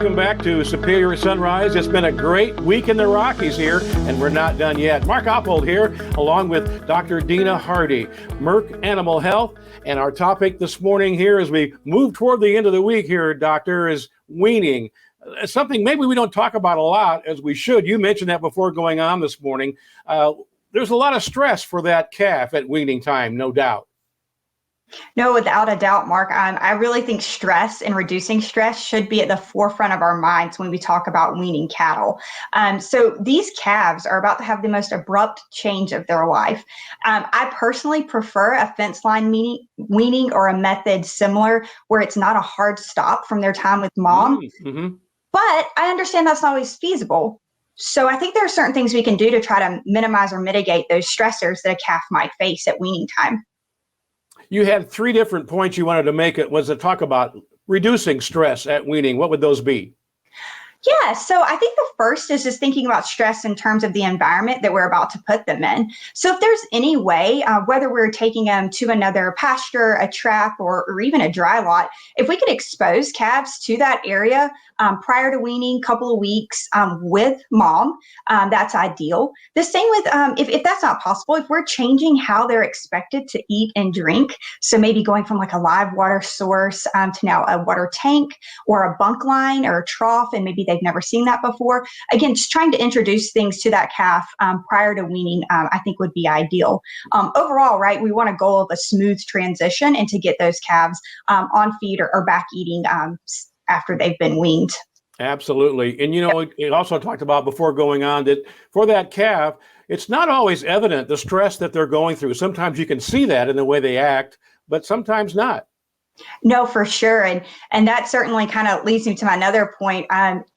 welcome back to Superior Sunrise. It's been a great week in the Rockies here, and we're not done yet. Mark Oppold here, along with Dr. Dina Hardy, Merck Animal Health. And our topic this morning here, as we move toward the end of the week here, Doctor, is weaning. Something maybe we don't talk about a lot as we should. You mentioned that before going on this morning. There's a lot of stress for that calf at weaning time, no doubt. No, without a doubt, Mark. I really think stress and reducing stress should be at the forefront of our minds when we talk about weaning cattle. So these calves are about to have the most abrupt change of their life. I personally prefer a fence line weaning or a method similar where it's not a hard stop from their time with mom. Mm-hmm. But I understand that's not always feasible. So I think there are certain things we can do to try to minimize or mitigate those stressors that a calf might face at weaning time. You had three different points you wanted to make. It was to talk about reducing stress at weaning. What would those be? Yeah, so I think the first is just thinking about stress in terms of the environment that we're about to put them in. So if there's any way, whether we're taking them to another pasture, a trap, or even a dry lot, if we could expose calves to that area prior to weaning, couple of weeks with mom, that's ideal. The same with, if that's not possible, if we're changing how they're expected to eat and drink, so maybe going from like a live water source to now a water tank or a bunk line or a trough, and maybe they've never seen that before. Again, just trying to introduce things to that calf prior to weaning, I think would be ideal. Overall, right, we want a goal of a smooth transition and to get those calves on feed or back eating after they've been weaned. Absolutely. And, you know, it also talked about before going on that for that calf, it's not always evident the stress that they're going through. Sometimes you can see that in the way they act, but sometimes not. No, for sure. And that certainly kind of leads me to my another point.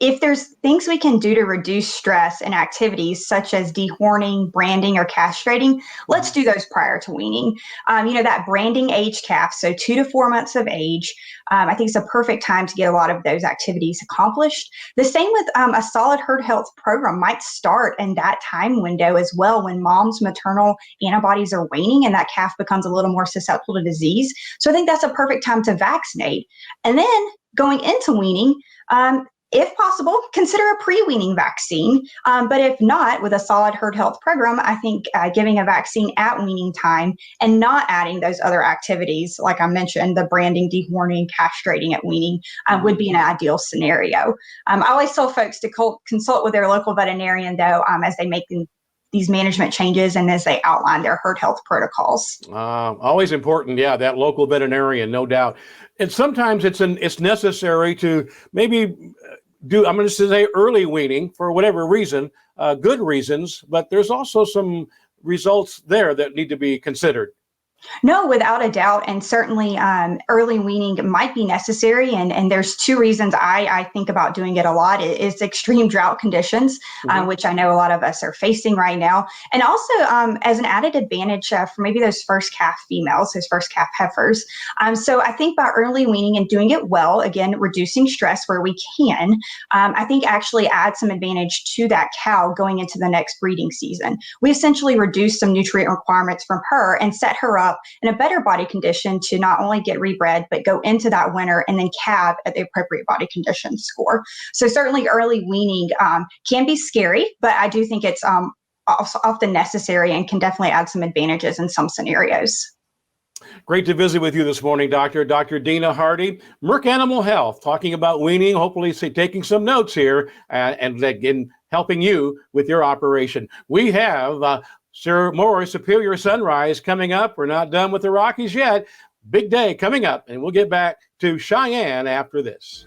If there's things we can do to reduce stress in activities such as dehorning, branding, or castrating, let's do those prior to weaning. That branding age calf, so 2 to 4 months of age, I think it's a perfect time to get a lot of those activities accomplished. The same with a solid herd health program might start in that time window as well, when mom's maternal antibodies are waning and that calf becomes a little more susceptible to disease. So I think that's a perfect time to vaccinate. And then going into weaning, if possible, consider a pre-weaning vaccine. But if not, with a solid herd health program, I think giving a vaccine at weaning time and not adding those other activities, like I mentioned, the branding, dehorning, castrating at weaning, would be an ideal scenario. I always tell folks to consult with their local veterinarian, though, as they make these management changes and as they outline their herd health protocols. Always important, yeah, that local veterinarian, no doubt. And sometimes it's necessary to maybe do, I'm going to say early weaning for whatever reason, good reasons, but there's also some results there that need to be considered. No, without a doubt. And certainly early weaning might be necessary. And there's two reasons I think about doing it a lot. It's extreme drought conditions, which I know a lot of us are facing right now. And also as an added advantage for maybe those first calf females, those first calf heifers. So I think by early weaning and doing it well, again, reducing stress where we can, I think actually add some advantage to that cow going into the next breeding season. We essentially reduce some nutrient requirements from her and set her up in a better body condition to not only get rebred, but go into that winter and then calve at the appropriate body condition score. So certainly early weaning can be scary, but I do think it's often necessary and can definitely add some advantages in some scenarios. Great to visit with you this morning, Dr. Dina Hardy, Merck Animal Health, talking about weaning, hopefully taking some notes here and again, helping you with your operation. We have more Superior Sunrise coming up. We're not done with the Rockies yet. Big day coming up, and we'll get back to Cheyenne after this.